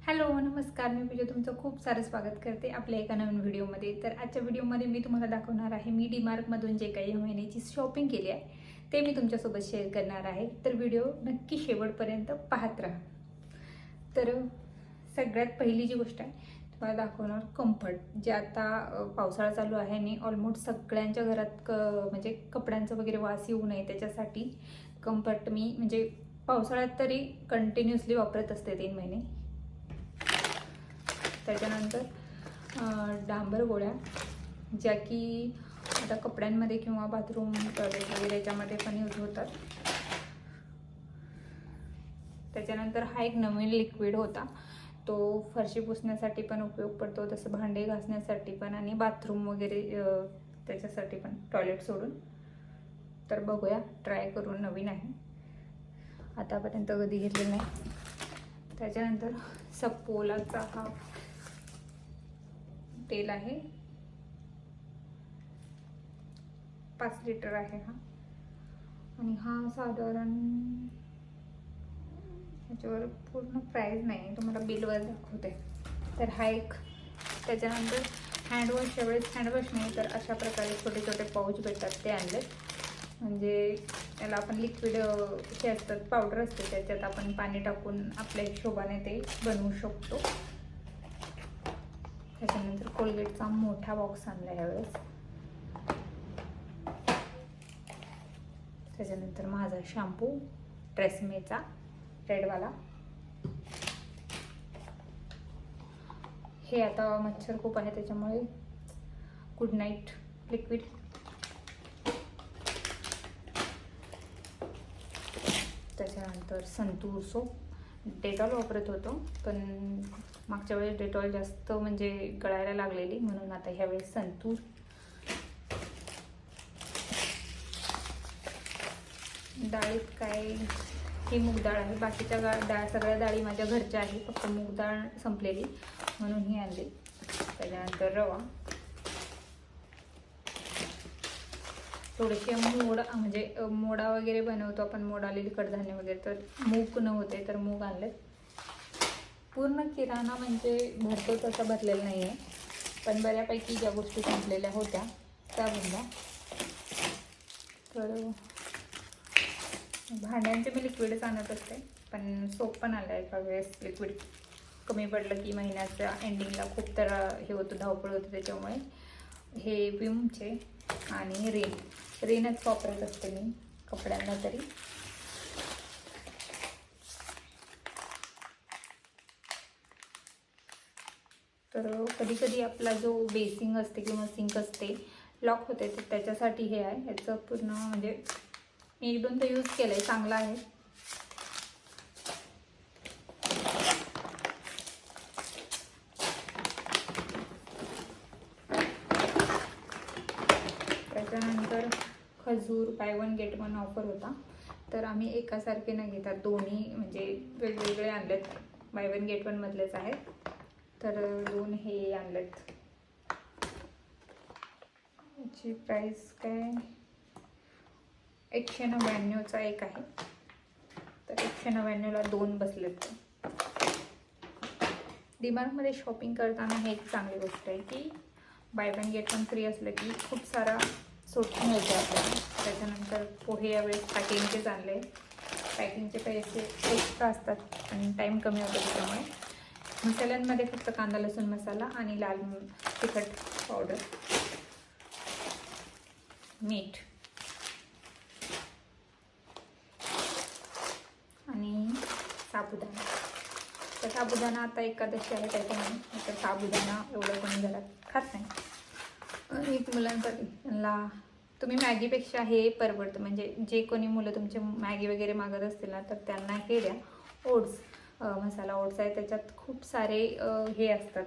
Hello नमस्कार, मी पूजा तुमचं खूप सारं स्वागत करते आपल्या एका नवीन व्हिडिओमध्ये. तर आजच्या व्हिडिओमध्ये मी तुम्हाला दाखवणार आहे मी डीमार्टमधून जे काही या महिन्याची शॉपिंग केली आहे ते मी तुमच्यासोबत शेअर करणार आहे. तर व्हिडिओ नक्की शेवटपर्यंत पाहत राहा. तर सगळ्यात पहिली जी गोष्ट आहे तुम्हाला दाखवणार कम्फर्ट, जे आता पावसाळा चालू आहे आणि ऑलमोस्ट सगळ्यांच्या घरात म्हणजे कपड्यांचं वगैरे वास येऊ नये त्याच्यासाठी कम्फर्ट मी म्हणजे पावसाळ्यात तरी कंटिन्युअसली वापरत असते 3 महिने. त्याच्यानंतर डांबर गोळ्या, ज्या की आता कपड्यांमध्ये किंवा बाथरूम टॉयलेट वगैरे याच्यामध्ये पण यूज होतात. त्याच्यानंतर हा एक नवीन लिक्विड होता, तो फरशी पुसण्यासाठी पण उपयोग पडतो, तसं भांडे घासण्यासाठी पण आणि बाथरूम वगैरे त्याच्यासाठी पण, टॉयलेट सोडून. तर बघूया, ट्राय करून, नवीन आहे, आतापर्यंत कधी घेतलेलं नाही. त्याच्यानंतर सपोलाचा हा तेल आहे, 5 लिटर आहे हा, आणि हा साधारण याच्यावर पूर्ण प्राइस नाही, तुम्हाला बिलवर दाखवते. तर हा एक. त्याच्यानंतर हँडवॉश, यावेळेस हँडवॉश नाही तर अशा प्रकारे छोटे छोटे पाऊच भेटतात, ते आणले. म्हणजे त्याला आपण लिक्विड हे असतात, पावडर असते, त्याच्यात आपण पाणी टाकून आपल्या हिशोबाने ते बनवू शकतो. त्याच्यानंतर कोलगेटचा मोठा बॉक्स आणला यावेळेस. त्याच्यानंतर माझा शॅम्पू ट्रेसमेचा रेडवाला. हे आता मच्छर खूप आहे त्याच्यामुळे गुड नाईट लिक्विड. त्याच्यानंतर संतूर सोप. डेटॉल वापरत होतो, पण मागच्या वेळेस डेटॉल जास्त म्हणजे गळायला लागलेली, म्हणून आता ह्यावेळेस संतूर. डाळीत काय, ही मूग डाळ आहे, बाकीच्या डाळ सगळ्या डाळी माझ्या घरच्या आहे, फक्त मूग डाळ संपलेली म्हणून ही आणली. त्याच्यानंतर रवा, थोडेसे मोड, म्हणजे मोडा वगैरे बनवतो आपण, मोड आलेली कडधान्य वगैरे, तर मूग नव्हते तर मूग आणले. पूर्ण किराणा म्हणजे भरतो तसा भरलेला नाही आहे, पण बऱ्यापैकी ज्या गोष्टी संपलेल्या होत्या त्या बनल्या. तर भांड्यांचे मी लिक्विडच आणत असते, पण सोप पण आलं आहे एका वेळेस. लिक्विड कमी पडलं की महिन्याच्या एंडिंगला खूप तर हे होतं, धावपळ होतं, त्याच्यामुळे हे विमचे आणि रेनच वापरत असते मी कपड्यांना तरी. तर कधी कधी आपला जो बेसिंग असते किंवा सिंक असते लॉक होते, तर त्याच्यासाठी हे आहे. याचं पूर्ण म्हणजे मी 1-2 तर यूज केलं आहे, चांगला आहे. त्याच्यानंतर खजूर बाय 1 गेट 1 ऑफर होता, तर आम्ही एकासारखे न घेता दोन्ही म्हणजे वेगवेगळे आणलेत, बाय 1 गेट 1 मधलेच आहेत. तर 2 हे आणलेत. याची प्राइस काय, 199चा एक आहे, तर 199ला 2 बसलेत. डीमार्टमध्ये शॉपिंग करताना हे एक चांगली गोष्ट आहे की बाय 1 गेट 1 फ्री असलं की खूप सारा सूट मिळते आपल्याला. त्याच्यानंतर पोहे यावेळेस पॅकिंगचेच आणले, पॅकिंगचे पैसे एक्स्ट्रा असतात आणि टाईम कमी होतो, त्याच्यामुळे. मसाल्यांमध्ये फक्त कांदा लसूण मसाला आणि लाल तिखट पावडर, मीठ आणि साबुदाणा. तर साबुदाणा आता एकादशी आहे त्याच्यामुळे, आता साबुदाणा एवढं कोणी घरात खात नाही. आणि मुलांसाठी त्यांना तुम्ही मॅगीपेक्षा हे परवडतं, म्हणजे जे कोणी मुलं तुमचे मॅगी वगैरे मागत असतील ना, तर त्यांना हे द्या. ओट्स, मसाला ओट्स आहे, त्याच्यात खूप सारे हे असतात,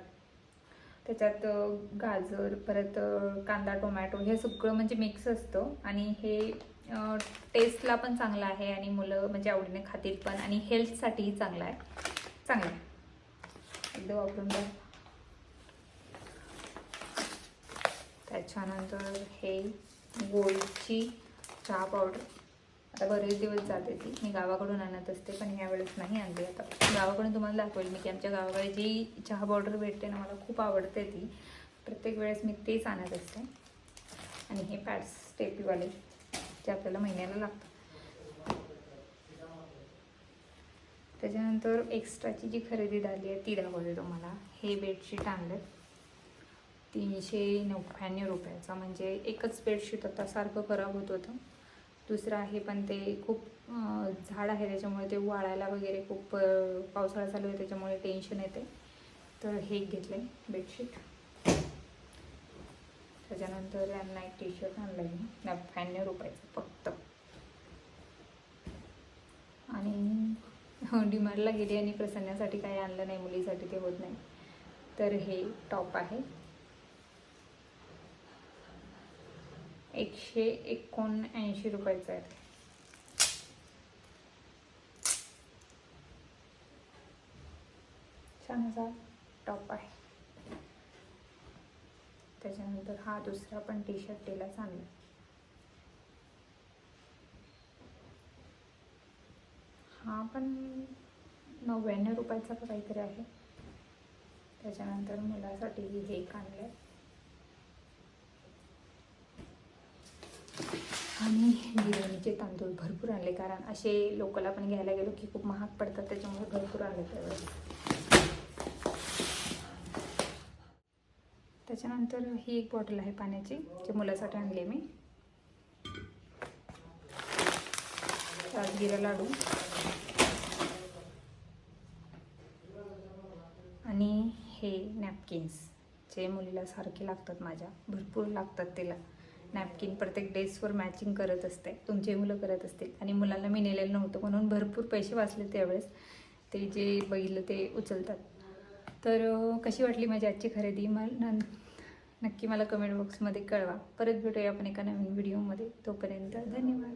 त्याच्यात गाजर, परत कांदा, टोमॅटो, हे सगळं म्हणजे मिक्स असतं, आणि हे टेस्टला पण चांगलं आहे आणि मुलं म्हणजे आवडीने खातील पण, आणि हेल्थसाठीही चांगलं आहे. चांगलं आहे, एकदा वापरून बघा. त्याच्यानंतर हे गोल्डची चहा पावडर, आता बरेच दिवस जाते ती. मी गावाकडून आणत असते पण ह्यावेळेस नाही आणली. आता गावाकडून तुम्हाला दाखवेल मी की आमच्या गावाकडे जी चहा पावडर भेटते ना, मला खूप आवडते ती. प्रत्येक वेळेस मी तेच आणत असते. आणि हे पॅड्स स्टेपीवाले जे आपल्याला महिन्याला लागतात. त्याच्यानंतर एक्स्ट्राची जी खरेदी झाली आहे ती दाखवते तुम्हाला. हे बेडशीट आणलं 399 रुपयाचा. म्हणजे एकच बेडशीट आता सारखं खराब होत होतं. दुसरं आहे पण ते खूप झाड आहे त्याच्यामुळे ते वाळायला वगैरे खूप पावसाळा चालू आहे त्याच्यामुळे टेन्शन येते. तर हे घेतलं आहे बेडशीट. त्याच्यानंतर यांना एक टी शर्ट आणलं आहे 99 रुपयाचं फक्त. आणि डीमार्टला गेली आणि प्रसन्नासाठी काही आणलं नाही, मुलीसाठी ते होत नाही. तर हे टॉप आहे 179 रुपयाचं आहे. छान असा टॉप आहे. त्याच्यानंतर हा दुसरा पण टी शर्ट टेलाच आणला. हा पण 99 रुपयाचा काहीतरी आहे. त्याच्यानंतर मुलासाठी हे एक आणलं. आणि बिर्याणीचे तांदूळ भरपूर आणले, कारण असे लोकल आपण घ्यायला गेलो की खूप महाग पडतात, त्याच्यामुळे भरपूर आणले त्यावेळेस. त्याच्यानंतर ही एक बॉटल आहे पाण्याची, जी मुलासाठी आणली मी. राजगिरा लाडू आणि हे नॅपकिन्स जे मुलीला सारखे लागतात, माझ्या भरपूर लागतात तिला नॅपकिन. प्रत्येक ड्रेसवर मॅचिंग करत असते. तुमचे मुलं करत असतील. आणि मुलांना मी नेलेलं नव्हतं म्हणून भरपूर पैसे वाचले त्यावेळेस. ते जे बघितलं ते उचलतात. तर कशी वाटली माझी आजची खरेदी नक्की मला कमेंट बॉक्समध्ये कळवा. परत भेटूया आपण एका नवीन व्हिडिओमध्ये. तोपर्यंत धन्यवाद.